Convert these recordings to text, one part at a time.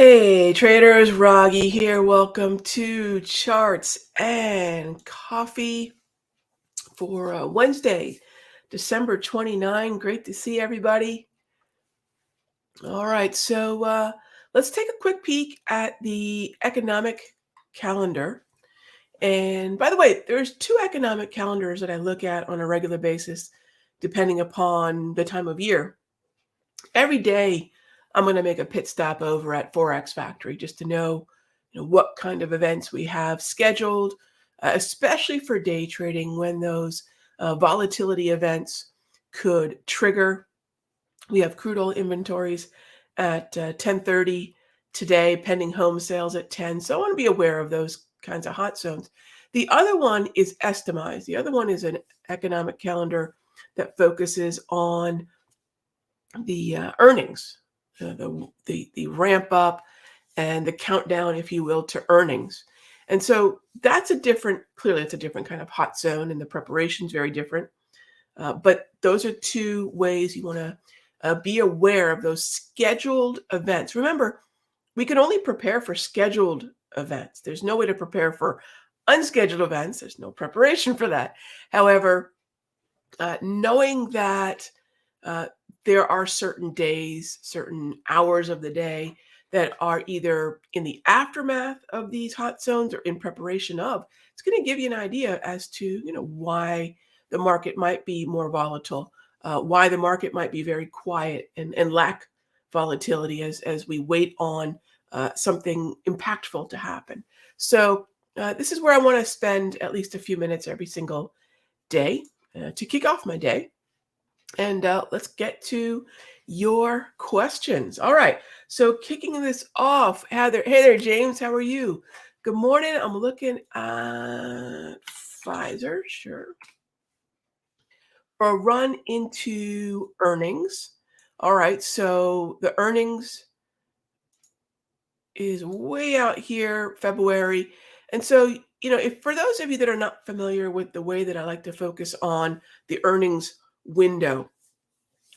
Hey traders, Raghee here. Welcome to Charts and Coffee for Wednesday, December 29. Great to see everybody. All right, so let's take a quick peek at the economic calendar. And by the way, there's two economic calendars that I look at on a regular basis, depending upon the time of year. Every day, I'm going to make a pit stop over at Forex Factory just to know, what kind of events we have scheduled, especially for day trading when those volatility events could trigger. We have crude oil inventories at 10:30 today, pending home sales at 10. So I want to be aware of those kinds of hot zones. The other one is Estimize. The other one is an economic calendar that focuses on the earnings, the ramp up and the countdown, if you will, to earnings. And so clearly it's a different kind of hot zone, and the preparation is very different. But those are two ways you want to be aware of those scheduled events. Remember, we can only prepare for scheduled events. There's no way to prepare for unscheduled events. There's no preparation for that. However, knowing that there are certain days, certain hours of the day that are either in the aftermath of these hot zones or in preparation of, it's going to give you an idea as to, why the market might be more volatile, why the market might be very quiet and lack volatility as we wait on something impactful to happen. So this is where I want to spend at least a few minutes every single day to kick off my day. And let's get to your questions. All right. So kicking this off, Heather. Hey there, James. How are you? Good morning. I'm looking at Pfizer. Sure. For a run into earnings. All right. So the earnings is way out here, February. And so, if for those of you that are not familiar with the way that I like to focus on the earnings window,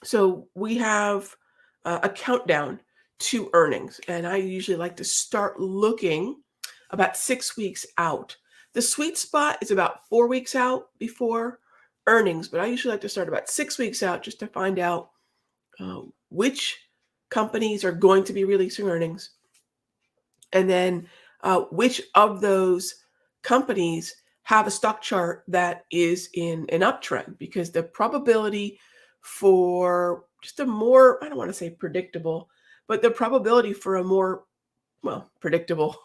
so we have a countdown to earnings, and I usually like to start looking about 6 weeks out. The sweet spot is about 4 weeks out before earnings, but I usually like to start about 6 weeks out just to find out which companies are going to be releasing earnings, and then which of those companies have a stock chart that is in an uptrend, because the probability for just a more, I don't want to say predictable, but the probability for a more, predictable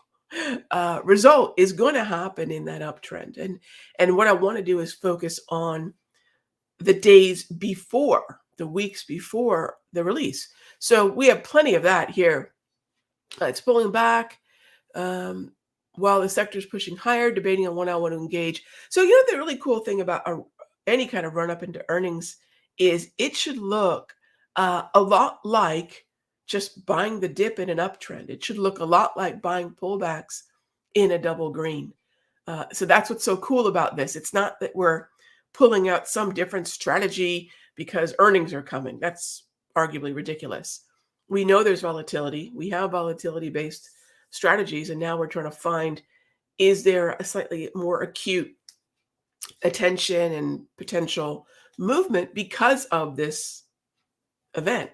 result is going to happen in that uptrend. And what I want to do is focus on the days before, the weeks before the release. So we have plenty of that here. It's pulling back. While the sector is pushing higher, debating on when I want to engage. So, the really cool thing about any kind of run up into earnings is it should look a lot like just buying the dip in an uptrend. It should look a lot like buying pullbacks in a double green. So that's what's so cool about this. It's not that we're pulling out some different strategy because earnings are coming. That's arguably ridiculous. We know there's volatility. We have volatility-based strategies, and now we're trying to find, is there a slightly more acute attention and potential movement because of this event?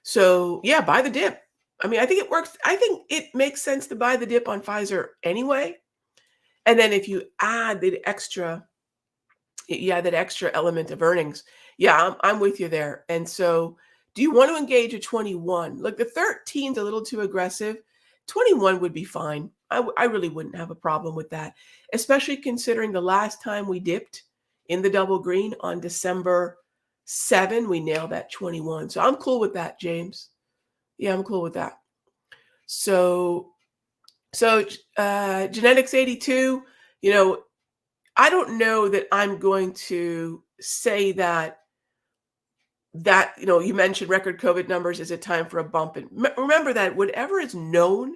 So yeah, buy the dip. I mean, I think it works. I think it makes sense to buy the dip on Pfizer anyway. And then if you add that extra element of earnings, yeah, I'm with you there. And so do you want to engage at 21? Look, the 13's a little too aggressive. 21 would be fine. I really wouldn't have a problem with that, especially considering the last time we dipped in the double green on December 7, we nailed that 21. So I'm cool with that, James. Yeah, I'm cool with that. So Genetics 82, I don't know that I'm going to say that you mentioned record COVID numbers. Is it time for a bump? And remember that whatever is known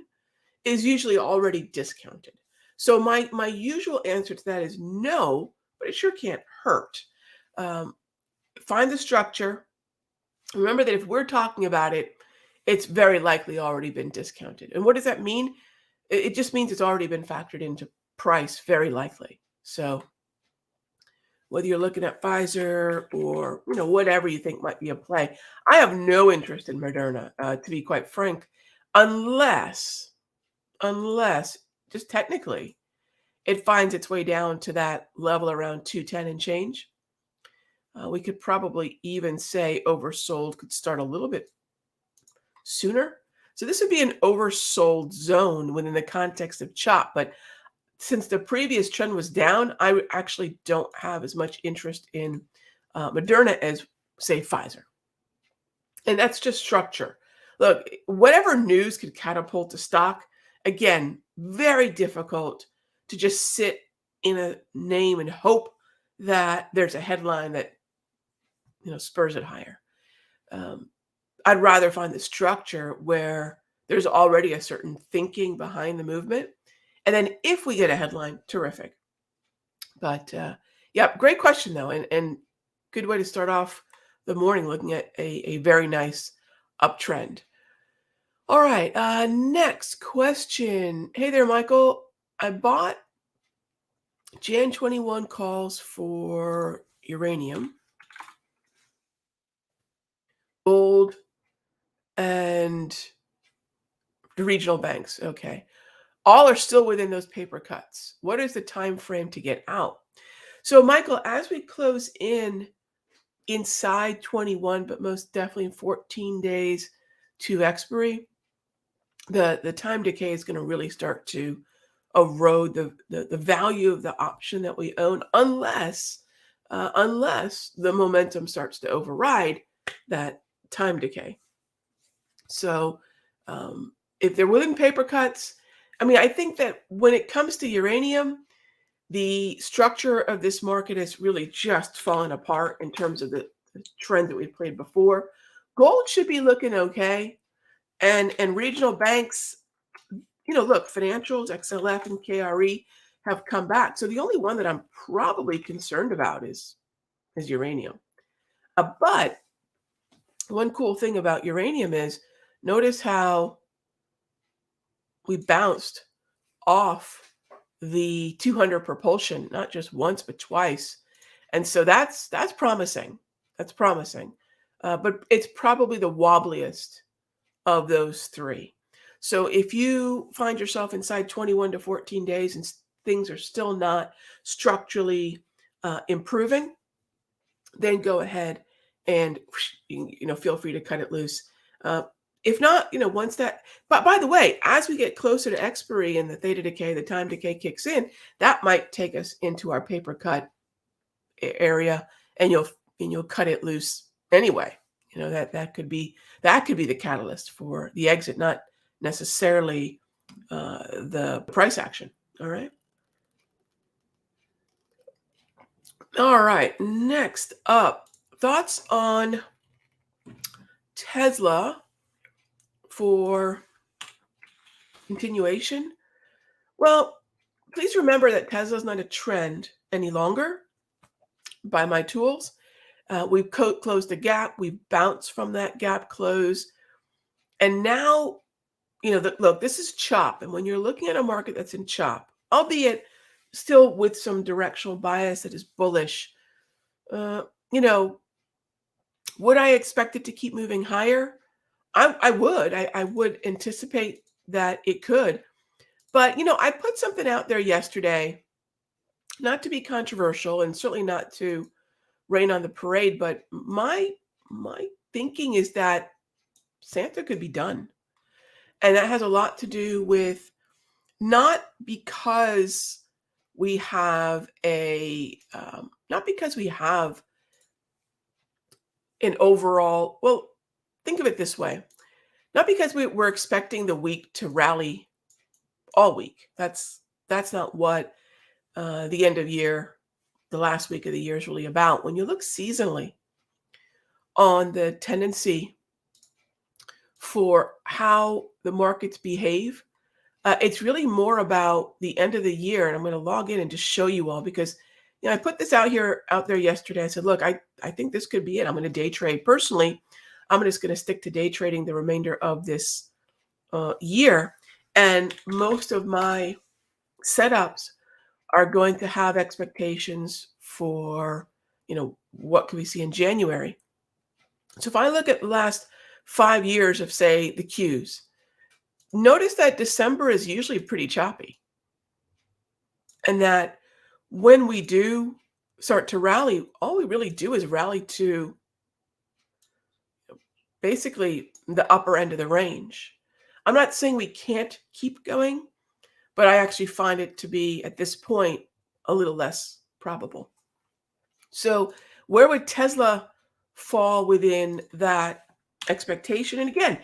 is usually already discounted. So my usual answer to that is no, but it sure can't hurt. Find the structure. Remember that if we're talking about it it's very likely already been discounted. And what does that mean? It just means it's already been factored into price, very likely. So whether you're looking at Pfizer or whatever you think might be a play, I have no interest in Moderna, to be quite frank, unless just technically it finds its way down to that level around 210 and change. We could probably even say oversold could start a little bit sooner. So this would be an oversold zone within the context of chop. But since the previous trend was down, actually don't have as much interest in Moderna as, say, Pfizer. And that's just structure. Look, whatever news could catapult the stock, again, very difficult to just sit in a name and hope that there's a headline that spurs it higher. I'd rather find the structure where there's already a certain thinking behind the movement. And then if we get a headline, terrific. But yeah, great question though. And good way to start off the morning looking at a very nice uptrend. All right, next question. Hey there, Michael. I bought Jan 21 calls for uranium, gold, and the regional banks. Okay. All are still within those paper cuts. What is the time frame to get out? So, Michael, as we close in inside 21, but most definitely 14 days to expiry, the time decay is going to really start to erode the value of the option that we own, unless the momentum starts to override that time decay. So if they're within paper cuts, I mean, I think that when it comes to uranium, the structure of this market has really just fallen apart in terms of the trend that we played before. Gold should be looking okay. And regional banks, look, financials, XLF and KRE have come back. So the only one that I'm probably concerned about is uranium. But one cool thing about uranium is notice how we bounced off the 200 propulsion, not just once, but twice. And so that's promising. That's promising. But it's probably the wobbliest of those three. So if you find yourself inside 21 to 14 days and things are still not structurally improving, then go ahead and feel free to cut it loose. If not, once that, but by the way, as we get closer to expiry and the theta decay, the time decay kicks in, that might take us into our paper cut area, and you'll cut it loose anyway. That could be the catalyst for the exit, not necessarily the price action. All right. All right. Next up, thoughts on Tesla for continuation. Well, please remember that Tesla is not a trend any longer by my tools. We've closed the gap. We've bounced from that gap close. And now, look, this is chop. And when you're looking at a market that's in chop, albeit still with some directional bias that is bullish, would I expect it to keep moving higher? I would. I would anticipate that it could. But, I put something out there yesterday, not to be controversial and certainly not to rain on the parade, but my thinking is that Santa could be done. And that has a lot to do with not because we have an overall, well, think of it this way. Not because we're expecting the week to rally all week. That's not what the end of year, the last week of the year is really about. When you look seasonally on the tendency for how the markets behave, it's really more about the end of the year. And I'm going to log in and just show you all, because I put this out there yesterday. I said, look, I think this could be it. I'm going to day trade. Personally, I'm just going to stick to day trading the remainder of this year. And most of my setups are going to have expectations for, what can we see in January. So if I look at the last 5 years of, say, the Qs, notice that December is usually pretty choppy. And that when we do start to rally, all we really do is rally to basically the upper end of the range. I'm not saying we can't keep going, but I actually find it to be, at this point, a little less probable. So where would Tesla fall within that expectation? And again,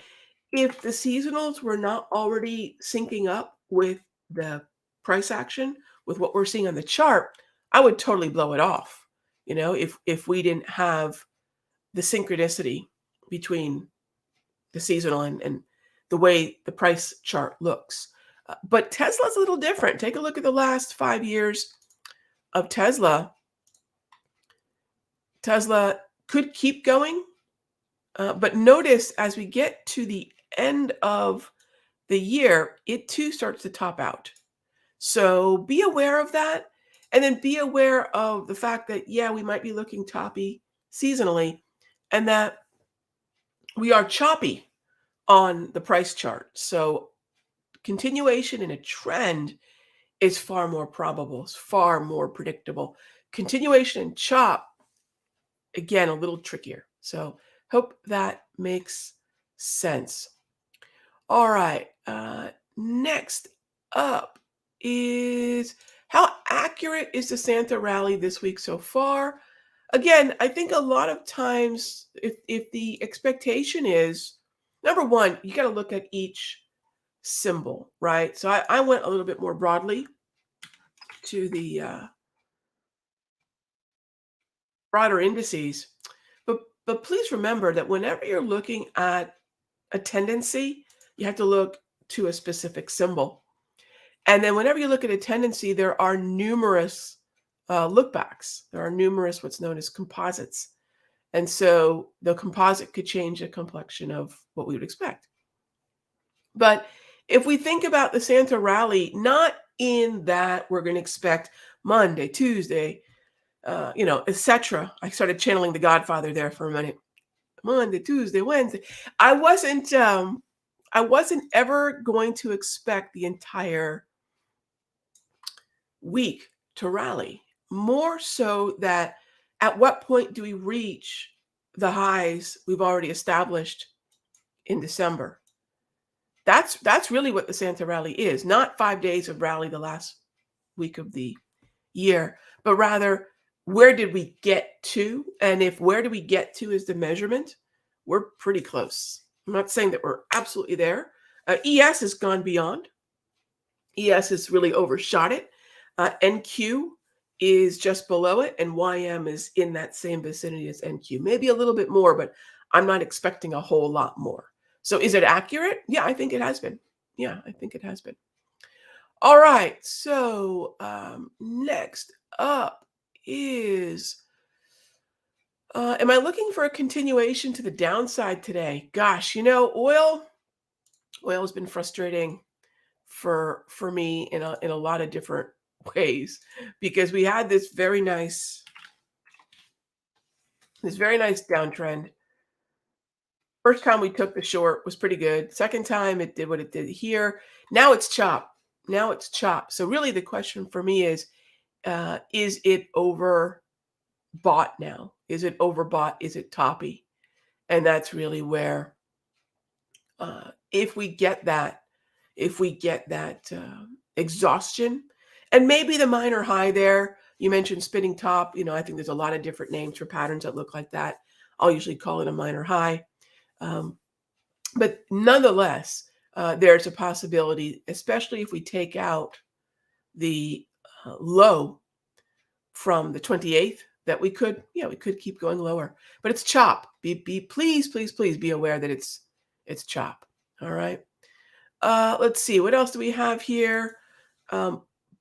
if the seasonals were not already syncing up with the price action, with what we're seeing on the chart, I would totally blow it off. If we didn't have the synchronicity between the seasonal and the way the price chart looks. But Tesla's a little different. Take a look at the last 5 years of Tesla. Tesla could keep going, but notice as we get to the end of the year, it too starts to top out. So be aware of that. And then be aware of the fact that, yeah, we might be looking toppy seasonally, and that we are choppy on the price chart. So continuation in a trend is far more probable, it's far more predictable. Continuation in chop, again, a little trickier. So hope that makes sense. All right. Next up is, how accurate is the Santa rally this week so far? Again, I think a lot of times, if the expectation is, number one, you got to look at each symbol, right? So I went a little bit more broadly to the broader indices. But please remember that whenever you're looking at a tendency, you have to look to a specific symbol. And then whenever you look at a tendency, there are numerous lookbacks. There are numerous what's known as composites. And so the composite could change the complexion of what we would expect. But if we think about the Santa rally, not in that we're going to expect Monday, Tuesday, etc. I started channeling the Godfather there for a minute. Monday, Tuesday, Wednesday. I wasn't ever going to expect the entire week to rally. More so that at what point do we reach the highs we've already established in December? That's really what the Santa rally is, not 5 days of rally the last week of the year, but rather, where did we get to? And if where do we get to is the measurement, we're pretty close. I'm not saying that we're absolutely there. ES has gone beyond. ES has really overshot it. NQ is just below it, and YM is in that same vicinity as NQ. Maybe a little bit more, but I'm not expecting a whole lot more. So is it accurate? Yeah, I think it has been. Yeah, I think it has been. All right, so next up is, am I looking for a continuation to the downside today? Gosh, oil has been frustrating for me in a lot of different ways, because we had this very nice downtrend. First time we took the short was pretty good. Second time it did what it did here. Now it's chop. So really the question for me is it overbought now? Is it overbought? Is it toppy? And that's really where, if we get that exhaustion, and maybe the minor high there, you mentioned spinning top. I think there's a lot of different names for patterns that look like that. I'll usually call it a minor high. But nonetheless, there's a possibility, especially if we take out the low from the 28th, that we could keep going lower. But it's chop. Please be aware that it's chop. All right. Let's see. What else do we have here?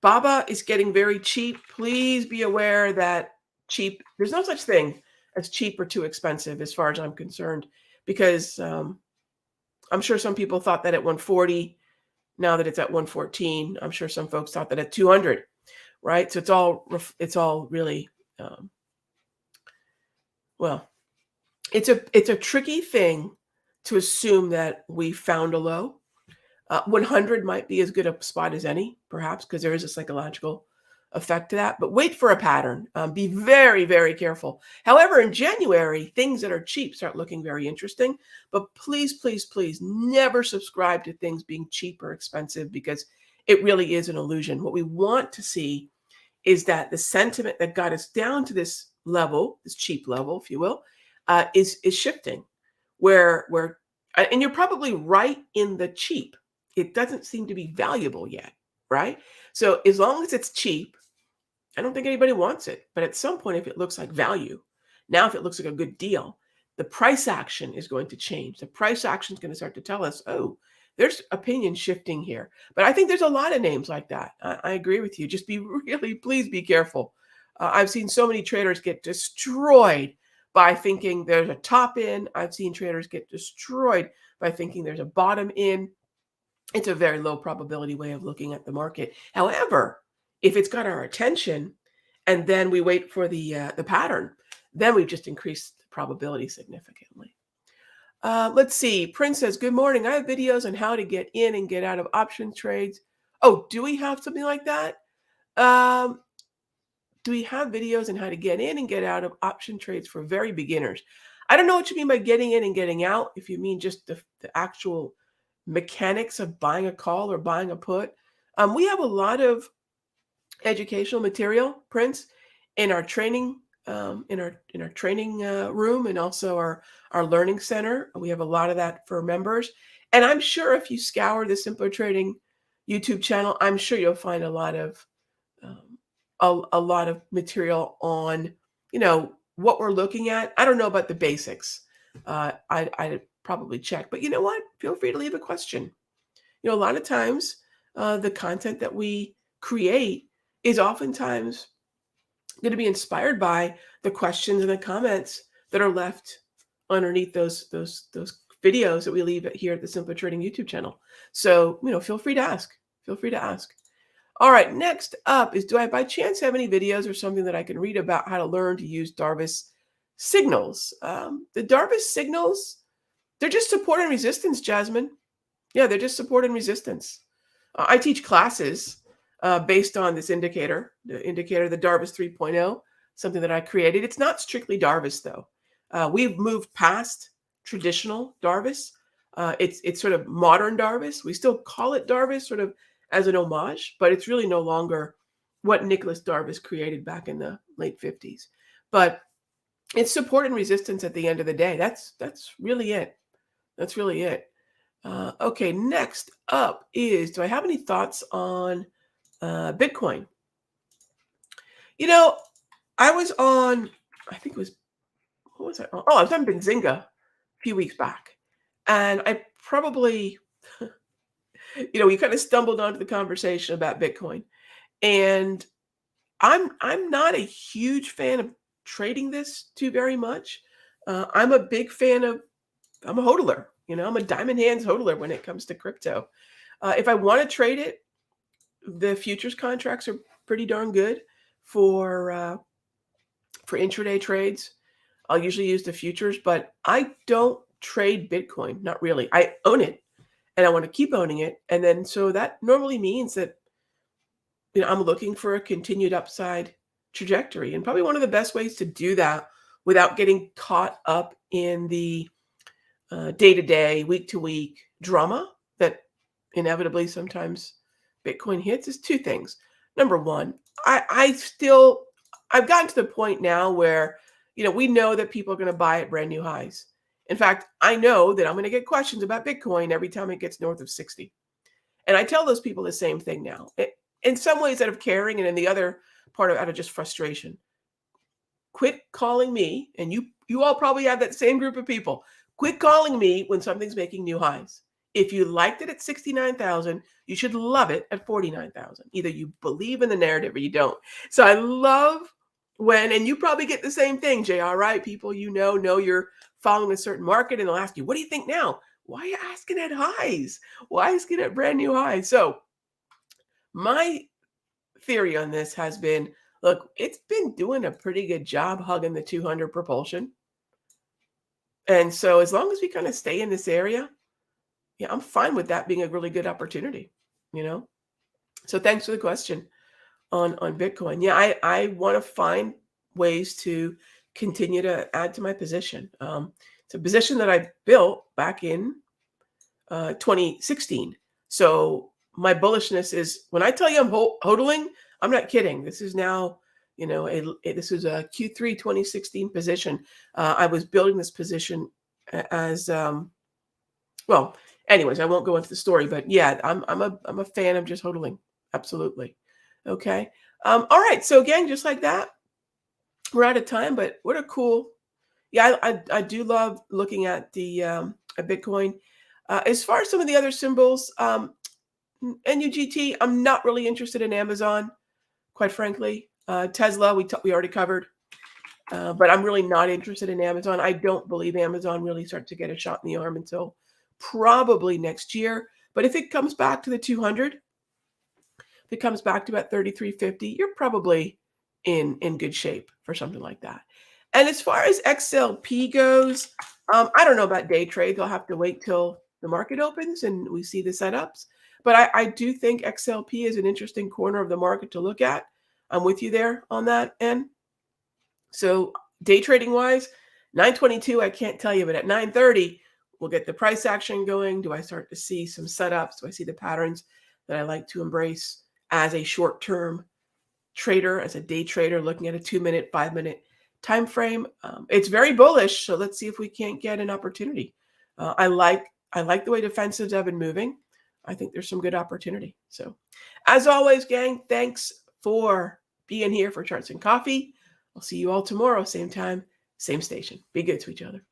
Baba is getting very cheap. Please be aware that cheap, there's no such thing as cheap or too expensive as far as I'm concerned, because I'm sure some people thought that at 140, now that it's at 114, I'm sure some folks thought that at 200, right? So it's all really, well, it's a tricky thing to assume that we found a low. 100 might be as good a spot as any, perhaps, because there is a psychological effect to that. But wait for a pattern. Be very, very careful. However, in January, things that are cheap start looking very interesting. But please, please, please never subscribe to things being cheap or expensive, because it really is an illusion. What we want to see is that the sentiment that got us down to this level, this cheap level, if you will, is shifting. Where and you're probably right in the cheap. It doesn't seem to be valuable yet, right? So as long as it's cheap, I don't think anybody wants it. But at some point, if it looks like value, now if it looks like a good deal, the price action is going to change. The price action is going to start to tell us, oh, there's opinion shifting here. But I think there's a lot of names like that. I agree with you. Just be really, please be careful. I've seen so many traders get destroyed by thinking there's a top in. I've seen traders get destroyed by thinking there's a bottom in. It's a very low probability way of looking at the market. However, if it's got our attention and then we wait for the pattern, then we've just increased the probability significantly. Let's see. Prince says, good morning. I have videos on how to get in and get out of option trades. Oh, do we have something like that? Do we have videos on how to get in and get out of option trades for very beginners? I don't know what you mean by getting in and getting out. If you mean just the actual mechanics of buying a call or buying a put. We have a lot of educational material, Prince, in our training, in our training room, and also our learning center. We have a lot of that for members. And I'm sure if you scour the Simpler Trading YouTube channel, I'm sure you'll find a lot of material on, what we're looking at. I don't know about the basics. I'd probably check, but you know what? Feel free to leave a question. A lot of times the content that we create is oftentimes going to be inspired by the questions and the comments that are left underneath those videos that we leave here at the Simpler Trading YouTube channel. So, feel free to ask. Feel free to ask. All right, next up is, do I by chance have any videos or something that I can read about how to learn to use Darvis signals? The Darvis signals, they're just support and resistance, Jasmine. Yeah, they're just support and resistance. I teach classes based on this indicator, the Darvis 3.0, something that I created. It's not strictly Darvis, though. We've moved past traditional Darvis. It's sort of modern Darvis. We still call it Darvis sort of as an homage, but it's really no longer what Nicholas Darvis created back in the late 50s. But it's support and resistance at the end of the day. That's really it. That's really it. Okay, next up is, do I have any thoughts on Bitcoin? I was on, I think it was, what was I on? Oh, I was on Benzinga a few weeks back. And I probably, we kind of stumbled onto the conversation about Bitcoin. And I'm not a huge fan of trading this too very much. I'm a big fan of, I'm a hodler. I'm a diamond hands hodler when it comes to crypto. If I want to trade it, the futures contracts are pretty darn good for intraday trades. I'll usually use the futures, but I don't trade Bitcoin. Not really. I own it, and I want to keep owning it. And then so that normally means that I'm looking for a continued upside trajectory. And probably one of the best ways to do that without getting caught up in the day-to-day, week-to-week drama that inevitably sometimes Bitcoin hits is two things. Number one, I've gotten to the point now where, we know that people are going to buy at brand new highs. In fact, I know that I'm going to get questions about Bitcoin every time it gets north of 60. And I tell those people the same thing now. In some ways out of caring, and in the other part out of just frustration. Quit calling me, and you all probably have that same group of people. Quit calling me when something's making new highs. If you liked it at 69,000, you should love it at 49,000. Either you believe in the narrative or you don't. So I love when, and you probably get the same thing, JR, right? People know your following a certain market, and they'll ask you, what do you think now? Why are you asking at highs? Why asking at brand new highs? So my theory on this has been, look, it's been doing a pretty good job hugging the 200 propulsion. And so as long as we kind of stay in this area, yeah, I'm fine with that being a really good opportunity, you know? So thanks for the question on Bitcoin. Yeah, I want to find ways to continue to add to my position. It's a position that I built back in 2016. So my bullishness is, when I tell you I'm hodling, I'm not kidding. This is now, this is a Q3 2016 position. I was building this position as well. Anyways, I won't go into the story, but yeah, I'm a fan of just hodling. Absolutely. Okay. All right. So again, just like that, we're out of time. But what a cool. Yeah, I do love looking at the at Bitcoin. As far as some of the other symbols, NUGT, I'm not really interested in Amazon, quite frankly. Tesla, we already covered, but I'm really not interested in Amazon. I don't believe Amazon really starts to get a shot in the arm until probably next year. But if it comes back to the 200, if it comes back to about 33.50, you're probably in good shape for something like that. And as far as XLP goes, I don't know about day trades. I'll have to wait till the market opens and we see the setups. But I do think XLP is an interesting corner of the market to look at. I'm with you there on that end. So day trading wise, 922, I can't tell you, but at 930, we'll get the price action going. Do I start to see some setups? Do I see the patterns that I like to embrace as a short-term trader, as a day trader, looking at a 2-minute, 5-minute time frame? It's very bullish, so let's see if we can't get an opportunity. I like the way defensives have been moving. I think there's some good opportunity. So, as always, gang, thanks for being here for Charts and Coffee. I'll see you all tomorrow, same time, same station. Be good to each other.